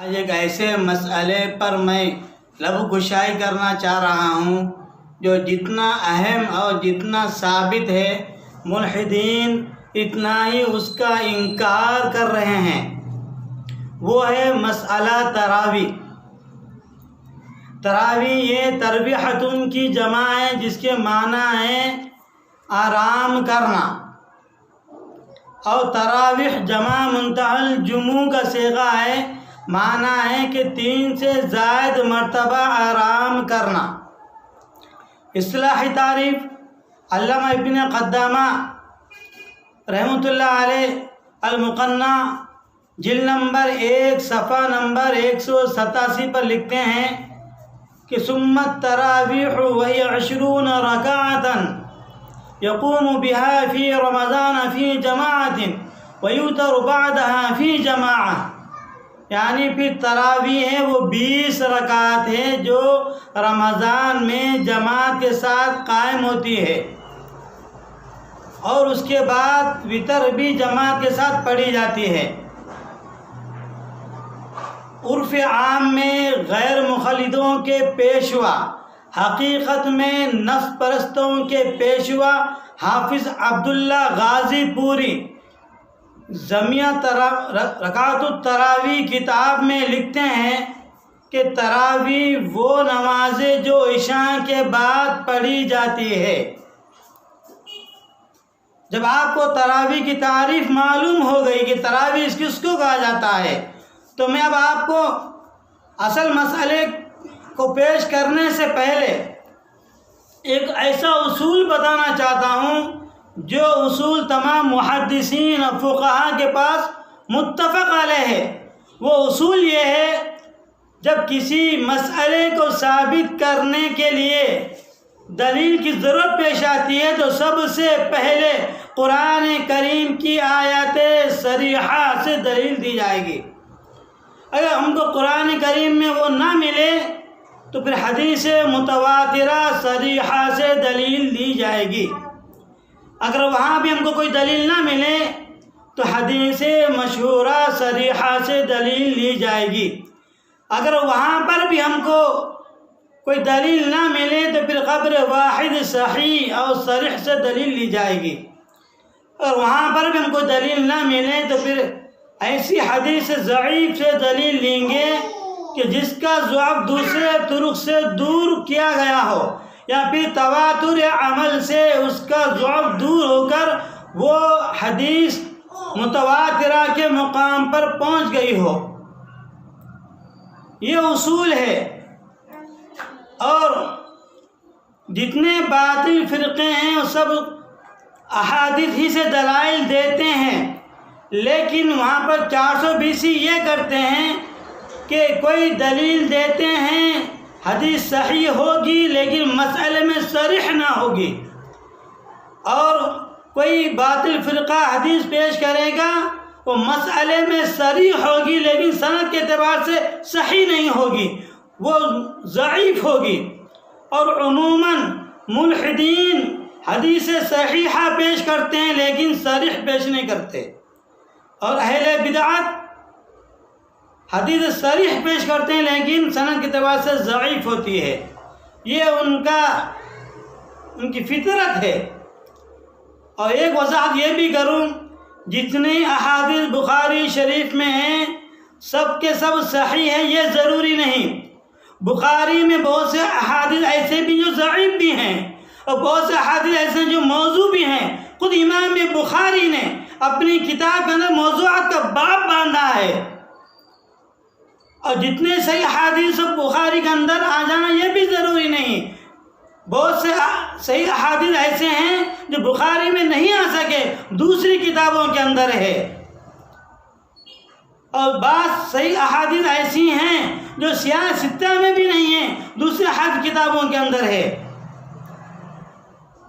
آج ایک ایسے مسئلے پر میں لب کشائی کرنا چاہ رہا ہوں جو جتنا اہم اور جتنا ثابت ہے، ملحدین اتنا ہی اس کا انکار کر رہے ہیں۔ وہ ہے مسئلہ تراویح۔ تراویح یہ تربیحتن کی جمع ہے، جس کے معنی ہے آرام کرنا، اور تراویح جمع منتہی الجموع کا صیغہ ہے، معنی ہے کہ 3 سے زائد مرتبہ آرام کرنا۔ اصطلاحی تعریف علامہ ابن قدامہ رحمۃ اللہ علیہ المقنع جلد نمبر 1 صفحہ نمبر 187 پر لکھتے ہیں کہ ثم التراویح وهي 20 رکعة يقوم بها في رمضان في جماعة ويوتر بعدها في جماعة، یعنی پھر تراویح ہے وہ 20 رکعت ہے جو رمضان میں جماعت کے ساتھ قائم ہوتی ہے، اور اس کے بعد وتر بھی جماعت کے ساتھ پڑھی جاتی ہے۔ عرف عام میں غیر مقلدوں کے پیشوا، حقیقت میں نفس پرستوں کے پیشوا حافظ عبداللہ غازی پوری جامع رکعت التراویح کتاب میں لکھتے ہیں کہ تراویح وہ نمازیں جو عشاء کے بعد پڑھی جاتی ہے۔ جب آپ کو تراویح کی تعریف معلوم ہو گئی کہ تراویح کس کو کہا جاتا ہے، تو میں اب آپ کو اصل مسئلے کو پیش کرنے سے پہلے ایک ایسا اصول بتانا چاہتا ہوں جو اصول تمام محدثین اور فقہا کے پاس متفق علیہ ہے۔ وہ اصول یہ ہے، جب کسی مسئلے کو ثابت کرنے کے لیے دلیل کی ضرورت پیش آتی ہے تو سب سے پہلے قرآن کریم کی آیات صریحہ سے دلیل دی جائے گی۔ اگر ہم کو قرآن کریم میں وہ نہ ملے تو پھر حدیث متواترہ صریحہ سے دلیل دی جائے گی۔ اگر وہاں بھی ہم کو کوئی دلیل نہ ملے تو حدیث مشہورہ صریحہ سے دلیل لی جائے گی۔ اگر وہاں پر بھی ہم کو کوئی دلیل نہ ملے تو پھر قبر واحد صحیح اور صریح سے دلیل لی جائے گی۔ اور وہاں پر بھی ہم کو دلیل نہ ملے تو پھر ایسی حدیث ضعیف سے دلیل لیں گے کہ جس کا ضعف دوسرے طرق سے دور کیا گیا ہو، یا پھر تواتر عمل سے اس کا ضعف دور ہو کر وہ حدیث متواترہ کے مقام پر پہنچ گئی ہو۔ یہ اصول ہے، اور جتنے باطل فرقے ہیں وہ سب احادیث ہی سے دلائل دیتے ہیں، لیکن وہاں پر 420 یہ کرتے ہیں کہ کوئی دلیل دیتے ہیں، حدیث صحیح ہوگی لیکن مسئلے میں صریح نہ ہوگی، اور کوئی باطل فرقہ حدیث پیش کرے گا وہ مسئلے میں صریح ہوگی لیکن سند کے اعتبار سے صحیح نہیں ہوگی، وہ ضعیف ہوگی۔ اور عموماً ملحدین حدیث صحیحہ پیش کرتے ہیں لیکن صریح پیش نہیں کرتے، اور اہل بدعت حدیث صریح پیش کرتے ہیں لیکن سند کے اعتبار سے ضعیف ہوتی ہے۔ یہ ان کی فطرت ہے۔ اور ایک وضاحت یہ بھی کروں، جتنے احادیث بخاری شریف میں ہیں سب کے سب صحیح ہیں یہ ضروری نہیں۔ بخاری میں بہت سے احادیث ایسے بھی جو ضعیف بھی ہیں، اور بہت سے احادیث ایسے جو موضوع بھی ہیں۔ خود امام بخاری نے اپنی کتاب کے اندر موضوعات کا باب باندھا ہے، اور جتنے صحیح احادیث بخاری کے اندر آ جانا یہ بھی ضروری نہیں۔ بہت سے صحیح احادیث ایسے ہیں جو بخاری میں نہیں آ سکے، دوسری کتابوں کے اندر ہے، اور بعض صحیح احادیث ایسی ہیں جو سیاہ ستہ میں بھی نہیں ہیں، دوسری حدیث کتابوں کے اندر ہے۔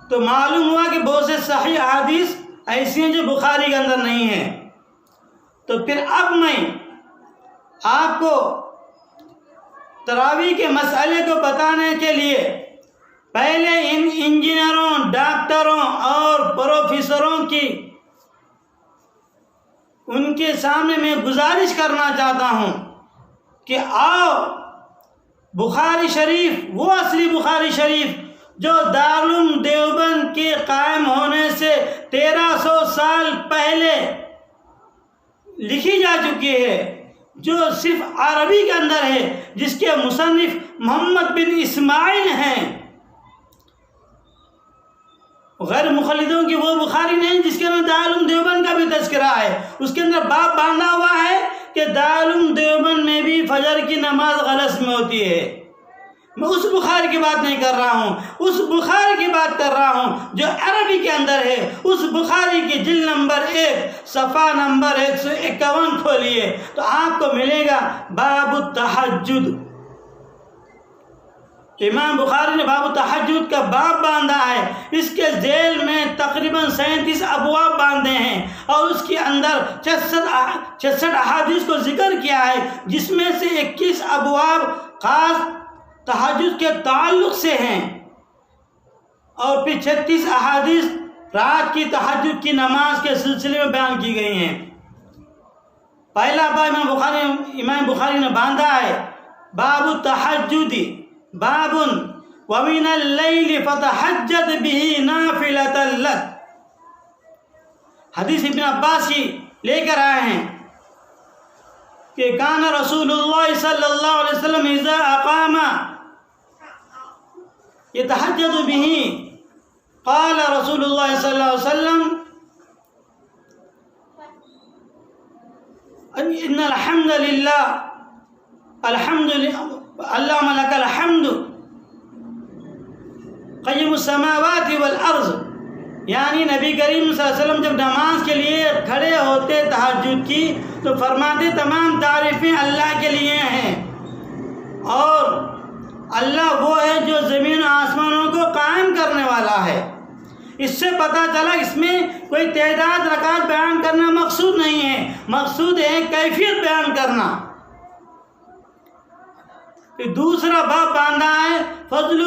تو معلوم ہوا کہ بہت سے صحیح احادیث ایسی ہیں جو بخاری کے اندر نہیں ہیں۔ تو پھر اب میں آپ کو تراویح کے مسئلے کو بتانے کے لیے پہلے ان انجینئروں، ڈاکٹروں اور پروفیسروں کی ان کے سامنے میں گزارش کرنا چاہتا ہوں کہ آؤ بخاری شریف، وہ اصلی بخاری شریف جو دارالعلوم دیوبند کے قائم ہونے سے 1300 سال پہلے لکھی جا چکی ہے، جو صرف عربی کے اندر ہے، جس کے مصنف محمد بن اسماعیل ہیں، غیر مخلدوں کی وہ بخاری نہیں جس کے اندر دارالعلوم دیوبند کا بھی تذکرہ ہے۔ اس کے اندر باب باندھا ہوا ہے کہ دارالعلوم دیوبند میں بھی فجر کی نماز غلط میں ہوتی ہے۔ میں اس بخاری کی بات نہیں کر رہا ہوں، اس بخاری کی بات کر رہا ہوں جو عربی کے اندر ہے۔ اس بخاری کی جلد نمبر 1 صفحہ نمبر 151 کھولیے تو آپ کو ملے گا باب التہجد۔ امام بخاری نے باب التہجد کا باب باندھا ہے، اس کے ذیل میں تقریباً 37 ابواب باندھے ہیں اور اس کے اندر 66 احادیث کو ذکر کیا ہے، جس میں سے 21 ابواب خاص تہجد کے تعلق سے ہیں اور پھر 36 احادیث رات کی تہجد کی نماز کے سلسلے میں بیان کی گئی ہیں۔ پہلا باب امام بخاری نے باندھا ہے باب التہجد، باب ومن اللیل فتہجد بہ نافلۃ لک۔ حدیث ابن عباس کی لے کر آئے ہیں کہ کان رسول اللہ صلی اللہ علیہ وسلم اذا اقام یتہجد بہ، قال رسول اللہ صلی اللہ علیہ وسلم ان الحمد للہ اللہم لک الحمد قیم السماوات والارض، یعنی نبی کریم صلی اللہ علیہ وسلم جب نماز کے لیے کھڑے ہوتے تہجد کی تو فرماتے تمام تعریفیں اللہ کے لیے ہیں، اور اللہ وہ ہے جو زمین و آسمانوں کو قائم کرنے والا ہے۔ اس سے پتہ چلا اس میں کوئی تعداد رکعت بیان کرنا مقصود نہیں ہے، مقصود ہے کیفیت بیان کرنا۔ پھر دوسرا باب باندھا ہے فضل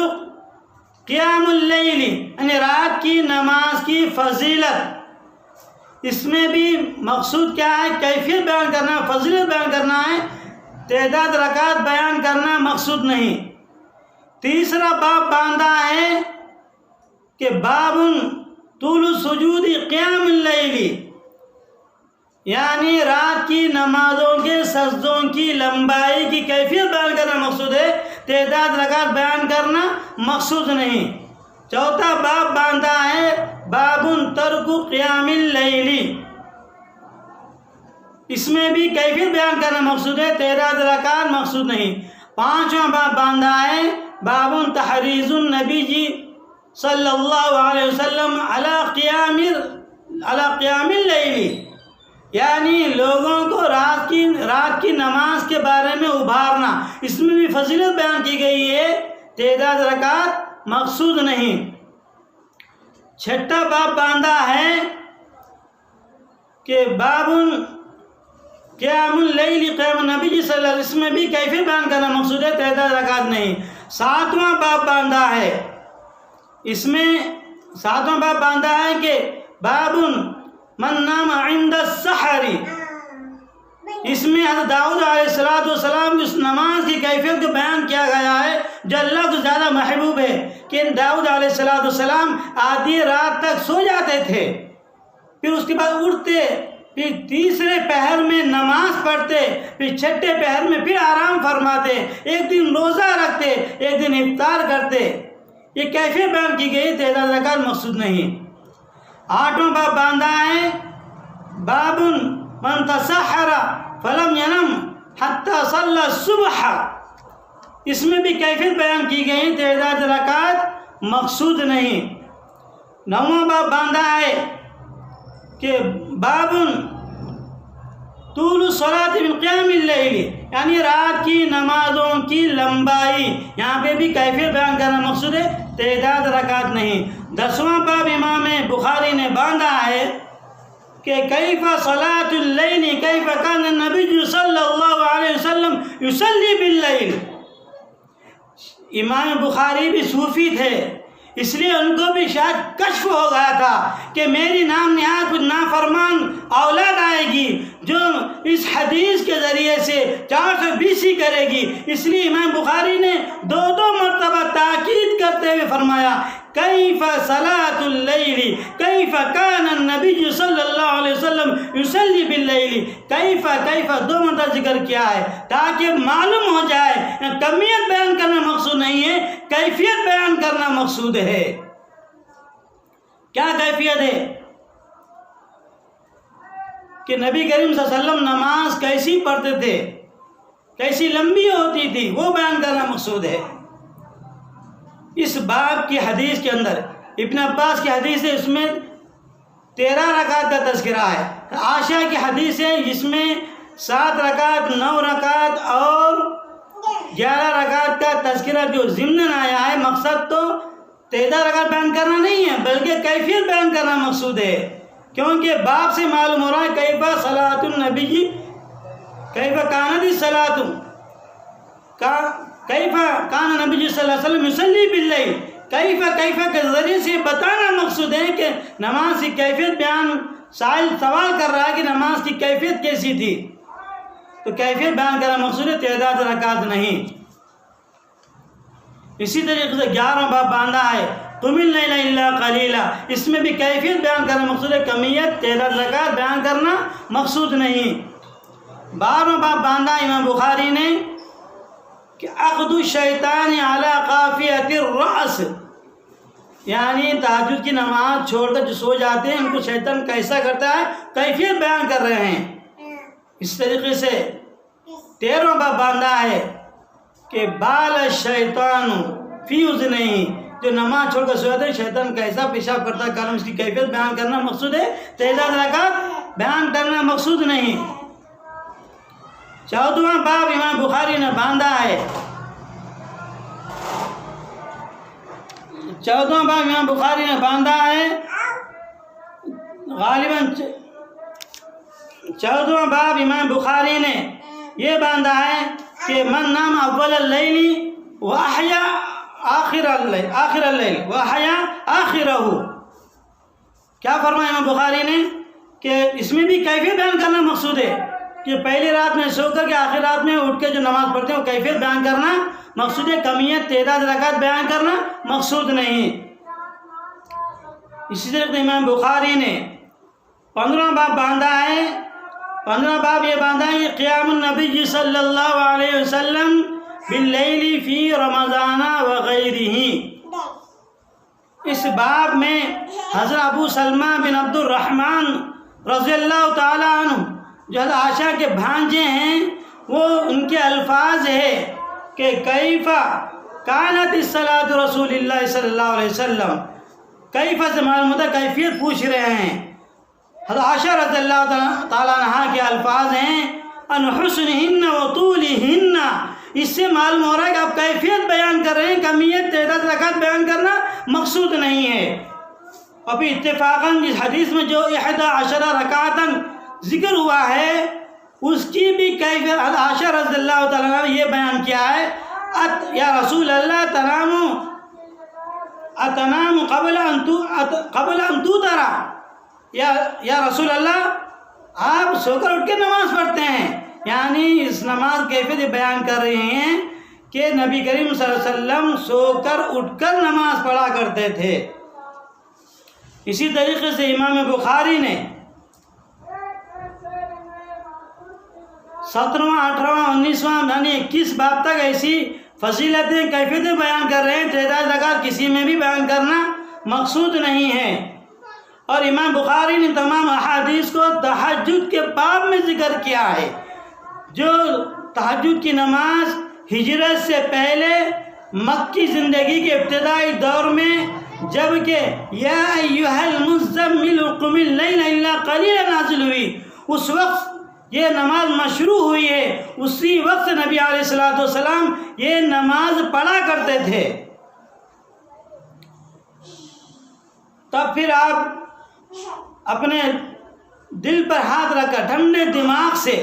قیام اللیل، یعنی رات کی نماز کی فضیلت۔ اس میں بھی مقصود کیا ہے؟ کیفیت بیان کرنا، فضیلت بیان کرنا ہے، تعداد رکعت بیان کرنا مقصود نہیں۔ تیسرا باب باندھا ہے کہ باب طول السجود قیام اللیل، یعنی رات کی نمازوں کے سجدوں کی لمبائی کی کیفیت بیان کرنا مقصود ہے، تعداد رکعت بیان کرنا مقصود نہیں۔ چوتھا باب باندھا ہے باب ترک قیام اللیل، اس میں بھی کیفیت بیان کرنا مقصود ہے، تعداد رکعت مقصود نہیں۔ پانچواں باب باندھا ہے باب تحریض النبی صلی اللہ علیہ وسلم علی قیام اللیل، یعنی لوگوں کو رات کی نماز کے بارے میں ابھارنا، اس میں بھی فضیلت بیان کی گئی ہے، تعداد رکعت مقصود نہیں۔ چھٹا باب باندھا ہے کہ باب قیام اللیل قیام النبی صلی اللہ علیہ وسلم میں بھی کیفیت بیان کرنا مقصود ہے، تعداد رکعت نہیں۔ ساتواں باب باندھا ہے، اس میں ساتواں باب باندھا ہے کہ باب من نام عند السحر، اس میں حضرت داؤد علیہ السلام کی اس نماز کی کیفیت کو بیان کیا گیا ہے جو اللہ کو زیادہ محبوب ہے کہ داؤد علیہ السلام آدھی رات تک سو جاتے تھے، پھر اس کے بعد اٹھتے، پھر تیسرے پہر میں نماز پڑھتے، پھر چھٹے پہر میں پھر آرام فرماتے، ایک دن روزہ رکھتے، ایک دن افطار کرتے۔ یہ کیفیت بیان کی گئی، تعداد رکعت مقصود نہیں۔ آٹھواں باب باندھا ہے باب من تسحر فلم ینم حتی صلی الصبح، اس میں بھی کیفیت بیان کی گئی، تعداد رکعت مقصود نہیں۔ نواں باب باندھا ہے کہ باب طول الصلاۃ من قیام اللیل، یعنی رات کی نمازوں کی لمبائی، یہاں پہ بھی کیفیت بیان کرنا مقصود ہے، تعداد رکعت نہیں۔ 10واں باب امام بخاری نے باندھا ہے کہ کیف صلاۃ اللیل، کیف کان النبی صلی اللہ علیہ وسلم یصلی باللیل۔ امام بخاری بھی صوفی تھے، اس لیے ان کو بھی شاید کشف ہو گیا تھا کہ میری نام نہاد کچھ نافرمان اولاد آئے گی جو اس حدیث کے ذریعے سے 420 کرے گی. اس لیے امام بخاری نے دو مرتبہ تاکید کرتے ہوئے فرمایا کیف صلاۃ اللیل کیف کان النبی صلی اللہ علیہ وسلم یصلی باللیل. کیف دو مرتبہ ذکر کیا ہے تاکہ معلوم ہو جائے کمیت بیان کرنا مقصود نہیں ہے، کیفیت بیان کرنا مقصود ہے. کیا کیفیت ہے کہ نبی کریم صلی اللہ علیہ وسلم نماز کیسی پڑھتے تھے، کیسی لمبی ہوتی تھی، وہ بیان کرنا مقصود ہے. اس باب کی حدیث کے اندر ابن عباس کی حدیث ہے، اس میں 13 رکعت کا تذکرہ ہے. عائشہ کی حدیث ہے جس میں 7 رکعت 9 رکعت اور 11 رکعت کا تذکرہ جو ضمناً آیا ہے. مقصد تو 13 رکعت بیان کرنا نہیں ہے بلکہ کیفیت بیان کرنا مقصود ہے، کیونکہ باب سے معلوم ہو رہا ہے کیف صلاۃ النبی کیف کانت الصلاۃ کیف کان نبی صلی اللہ علیہ وسلم یصلی باللیل. کیف کے ذریعے سے بتانا مقصود ہے کہ نماز کی کیفیت بیان. سائل سوال کر رہا ہے کہ نماز کی کیفیت کیسی تھی، تو کیفیت بیان کرنا مقصود ہے، تعداد رکعت نہیں. اسی طریقے سے 11واں باب باندھا ہے قم اللیل الا قلیلا. اس میں بھی کیفیت بیان کرنا مقصود ہے، کمیت تعداد رکعت بیان کرنا مقصود نہیں. 12واں باب باندھا امام بخاری نے کہ عقد الشیطان علی قافیۃ الرأس، یعنی تہجد کی نماز چھوڑ کر جو سو جاتے ہیں ان کو شیطان کیسا کرتا ہے، کیفیت بیان کر رہے ہیں. اس طریقے سے 13واں باب باندھا ہے کہ بال الشیطان فی اذنیہ، جو نماز چھوڑ کر سو جاتے ہیں شیطان کیسا پیشاب کرتا ہے، کارن اس کی کیفیت بیان کرنا مقصود ہے، تعداد رکعت بیان کرنا مقصود نہیں. 14واں باب امام بخاری نے باندھا ہے 14واں باب امام بخاری نے باندھا ہے غالباً 14واں باب امام بخاری نے یہ باندھا ہے کہ من نام اول اللیل واحیا آخر اللیل واحیا آخرہ. کیا فرمایا امام بخاری نے کہ اس میں بھی کیفیت بیان کرنا مقصود ہے کہ پہلی رات میں سو کر کے آخر رات میں اٹھ کے جو نماز پڑھتے ہیں وہ کیفیت بیان کرنا مقصود ہے، کمیت تعداد رکعت بیان کرنا مقصود نہیں. اسی طرح امام بخاری نے 15واں باب باندھا ہے. 15واں باب یہ باندھا ہے قیام النبی صلی اللہ علیہ وسلم باللیل فی رمضان وغیرہ. اس باب میں حضرت ابو سلمہ بن عبد الرحمن رضی اللہ تعالی عنہ جو حضرت عائشہ کے بھانجے ہیں، وہ ان کے الفاظ ہے کہ کیف کانت الصلاۃ رسول اللہ صلی اللہ علیہ وسلم. کیف سے معلوم ہوتا ہے کیفیت پوچھ رہے ہیں. حضرت عائشہ رضی اللہ تعالیٰ عنہ کے الفاظ ہیں ان حسنہن و طولہن. اس سے معلوم ہو رہا ہے کہ آپ کیفیت بیان کر رہے ہیں، کمیت تعداد رکعت بیان کرنا مقصود نہیں ہے. ابھی اتفاقاً جس حدیث میں جو 11 رکعتاً ذکر ہوا ہے اس کی بھی کیفیت عائشہ رضی اللہ تعالیٰ عنہ نے یہ بیان کیا ہے یا رسول اللہ اتنام قبل ان توترا. یا رسول اللہ آپ سو کر اٹھ کے نماز پڑھتے ہیں، یعنی اس نماز کیفیت بیان کر رہے ہیں کہ نبی کریم صلی اللہ علیہ وسلم سو کر اٹھ کر نماز پڑھا کرتے تھے. اسی طریقے سے امام بخاری نے 17واں 18واں 19واں یعنی 21 باب تک ایسی فضیلتیں کیفیتیں بیان کر رہے ہیں، تعداد رکعت کسی میں بھی بیان کرنا مقصود نہیں ہے. اور امام بخاری نے تمام احادیث کو تہجد کے باب میں ذکر کیا ہے. جو تہجد کی نماز ہجرت سے پہلے مکی زندگی کے ابتدائی دور میں جبکہ یا ایھا المزمل قم اللیل الا قلیلا نازل ہوئی، اس وقت یہ نماز مشروع ہوئی ہے. اسی وقت نبی علیہ الصلوۃ والسلام یہ نماز پڑھا کرتے تھے. تب پھر آپ اپنے دل پر ہاتھ رکھ کر ٹھنڈے دماغ سے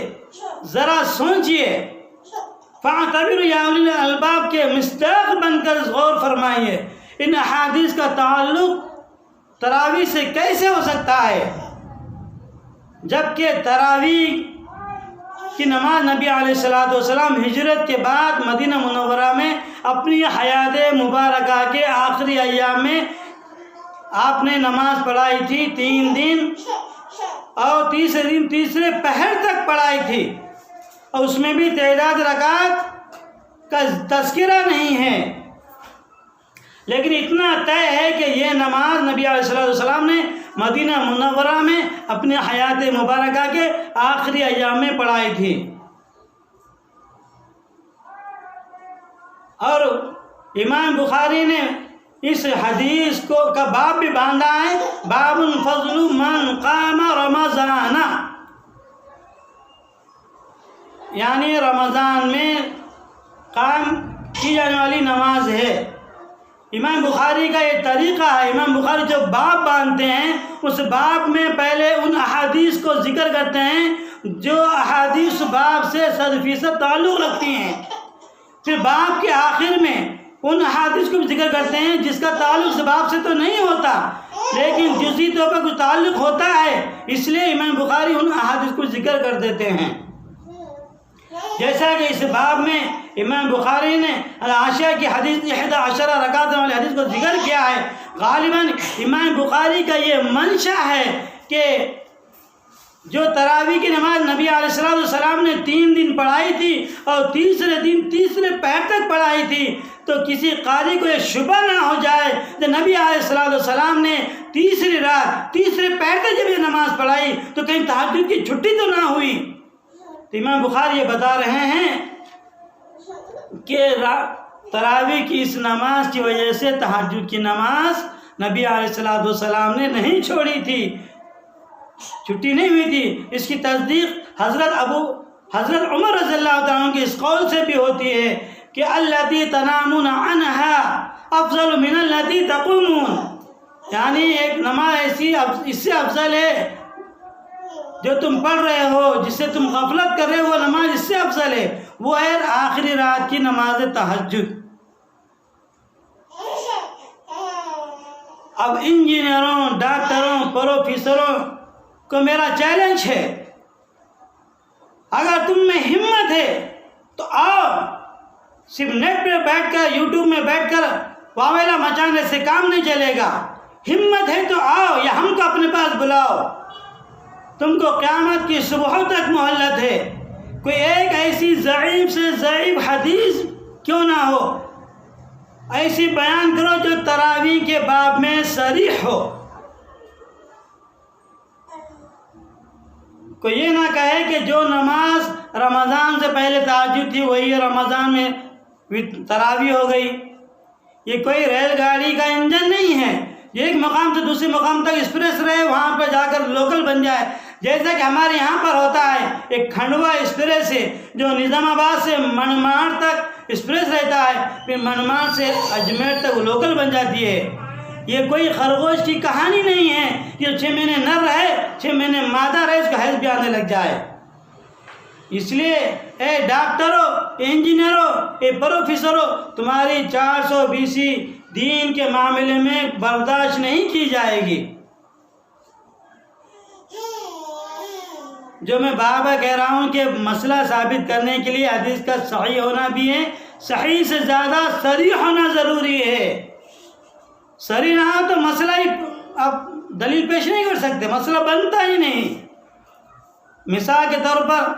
ذرا سوچئے، فاعتبروا یا اولی الالباب کے مصداق بن کر غور فرمائیے ان احادیث کا تعلق تراویح سے کیسے ہو سکتا ہے، جبکہ تراویح کی نماز نبی علیہ السلام ہجرت کے بعد مدینہ منورہ میں اپنی حیات مبارکہ کے آخری ایام میں آپ نے نماز پڑھائی تھی 3 دن، اور تیسرے دن تیسرے پہر تک پڑھائی تھی، اور اس میں بھی تعداد رکعت کا تذکرہ نہیں ہے، لیکن اتنا طے ہے کہ یہ نماز نبی علیہ السلام نے مدینہ منورہ میں اپنے حیات مبارکہ کے آخری ایام میں پڑھائی تھی۔ اور امام بخاری نے اس حدیث کا باب بھی باندھا ہے، باب فضل من قام رمضان، یعنی رمضان میں قائم کی جانے والی نماز ہے۔ امام بخاری کا یہ طریقہ ہے، امام بخاری جو باب باندھتے ہیں اس باب میں پہلے ان احادیث کو ذکر کرتے ہیں جو احادیث باب سے 100% تعلق رکھتی ہیں، پھر باب کے آخر میں ان احادیث کو بھی ذکر کرتے ہیں جس کا تعلق اس باب سے تو نہیں ہوتا لیکن جزئی طور پر کچھ تعلق ہوتا ہے، اس لیے امام بخاری ان احادیث کو ذکر کر دیتے ہیں۔ جیسا کہ اس باب میں امام بخاری نے عشاء کی حدیث 11 رکعت والی حدیث کو ذکر کیا ہے۔ غالباً امام بخاری کا یہ منشا ہے کہ جو تراویح کی نماز نبی علیہ السلام نے 3 دن پڑھائی تھی اور تیسرے دن تیسرے پہر تک پڑھائی تھی، تو کسی قاری کو یہ شبہ نہ ہو جائے کہ نبی علیہ السلام نے تیسری رات تیسرے پہر تک جب یہ نماز پڑھائی تو کہیں تہجد کی چھٹی تو نہ ہوئی۔ تو امام بخاری یہ بتا رہے ہیں کہ تراویح کی اس نماز کی وجہ سے تہجد کی نماز نبی علیہ السلام نے نہیں چھوڑی تھی، چھٹی نہیں ہوئی تھی۔ اس کی تصدیق حضرت عمر رضی اللہ عنہ کے اس قول سے بھی ہوتی ہے کہ التی تنامون عنہا افضل من التی تقومون، یعنی ایک نماز ایسی اس سے افضل ہے جو تم پڑھ رہے ہو، جس سے تم غفلت کر رہے ہو، وہ نماز اس سے افضل ہے، وہ ہے آخری رات کی نماز تہجد۔ اب انجینئروں، ڈاکٹروں، پروفیسروں کو میرا چیلنج ہے، اگر تم میں ہمت ہے تو آؤ، صرف نیٹ پہ بیٹھ کر یوٹیوب میں بیٹھ کر واویلا مچانے سے کام نہیں چلے گا۔ ہمت ہے تو آؤ یا ہم کو اپنے پاس بلاؤ، تم کو قیامت کی صبح تک مہلت ہے۔ کوئی ایک ایسی ضعیف سے ضعیف حدیث کیوں نہ ہو، ایسی بیان کرو جو تراویح کے باب میں صریح ہو۔ کوئی یہ نہ کہے کہ جو نماز رمضان سے پہلے تہجد تھی وہی رمضان میں تراویح ہو گئی۔ یہ کوئی ریل گاڑی کا انجن نہیں ہے، یہ ایک مقام سے دوسرے مقام تک ایکسپریس رہے، وہاں پہ جا کر لوکل بن جائے، جیسا کہ ہمارے یہاں پر ہوتا ہے ایک کھنڈوا ایکسپریس ہے جو نظام آباد سے منماڑ تک ایکسپریس رہتا ہے، پھر منماڑ سے اجمیر تک لوکل بن جاتی ہے۔ یہ کوئی خرگوش کی کہانی نہیں ہے کہ 6 مہینے نر رہے 6 مہینے مادہ رہے اس کا حیض بھی آنے لگ جائے۔ اس لیے اے ڈاکٹروں، انجینئروں، اے پروفیسروں، تمہاری 420 دین کے معاملے میں برداشت نہیں کی جائے گی۔ جو میں بار بار کہہ رہا ہوں کہ مسئلہ ثابت کرنے کے لیے حدیث کا صحیح ہونا بھی ہے، صحیح سے زیادہ صریح ہونا ضروری ہے۔ صریح نہ ہو تو مسئلہ ہی آپ دلیل پیش نہیں کر سکتے، مسئلہ بنتا ہی نہیں۔ مثال کے طور پر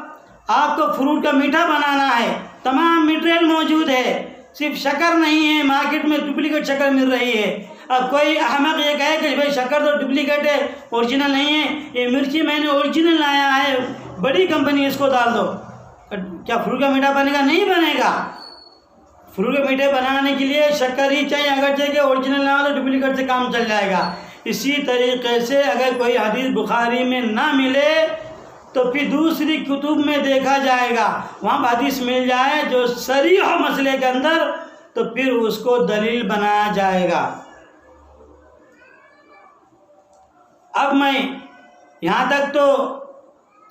آپ کو فروٹ کا میٹھا بنانا ہے، تمام میٹیریل موجود ہے، صرف شکر نہیں ہے، مارکیٹ میں ڈپلیکیٹ شکر مل رہی ہے۔ اب کوئی احمق یہ کہے کہ بھائی شکر تو ڈپلیکیٹ ہے، اوریجنل نہیں ہے، یہ مرچی میں نے اوریجنل لایا ہے، بڑی کمپنی، اس کو ڈال دو، کیا فروٹ کا میٹھا بنے گا؟ نہیں بنے گا۔ فروٹ کے میٹھے بنانے کے لیے شکر ہی چاہیے، اگر چاہیے اوریجنل نہ ہو تو ڈپلیکیٹ سے کام چل جائے گا۔ اسی طریقے سے اگر کوئی حدیث بخاری میں نہ ملے تو پھر دوسری کتب میں دیکھا جائے گا، وہاں حدیث مل جائے جو صریح ہو مسئلے کے اندر تو پھر اس کو دلیل بنایا جائے گا۔ اب میں یہاں تک تو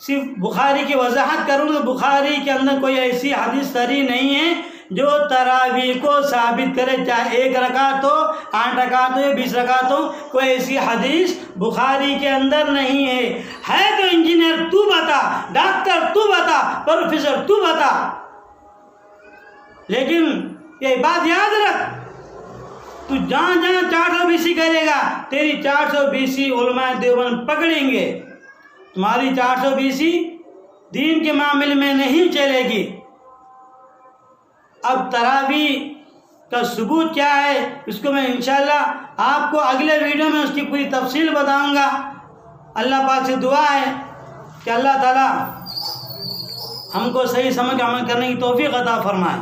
صرف بخاری کی وضاحت کروں تو بخاری کے اندر کوئی ایسی حدیث صریح نہیں ہے جو تراویح کو ثابت کرے، چاہے 1 رکعت ہو، 8 رکعت ہو یا 20 رکعت ہو، کوئی ایسی حدیث بخاری کے اندر نہیں ہے تو انجینئر تو بتا، ڈاکٹر تو بتا، پروفیسر تو بتا، لیکن یہ بات یاد رکھ، تو جہاں 420 کرے گا تیری 420 علماء دیوبند پکڑیں گے، تمہاری 420 دین کے معاملے میں نہیں چلے گی۔ اب تراویح کا ثبوت کیا ہے اس کو میں انشاءاللہ آپ کو اگلے ویڈیو میں اس کی پوری تفصیل بتاؤں گا۔ اللہ پاک سے دعا ہے کہ اللہ تعالی ہم کو صحیح سمجھ عمل کرنے کی توفیق عطا فرمائے۔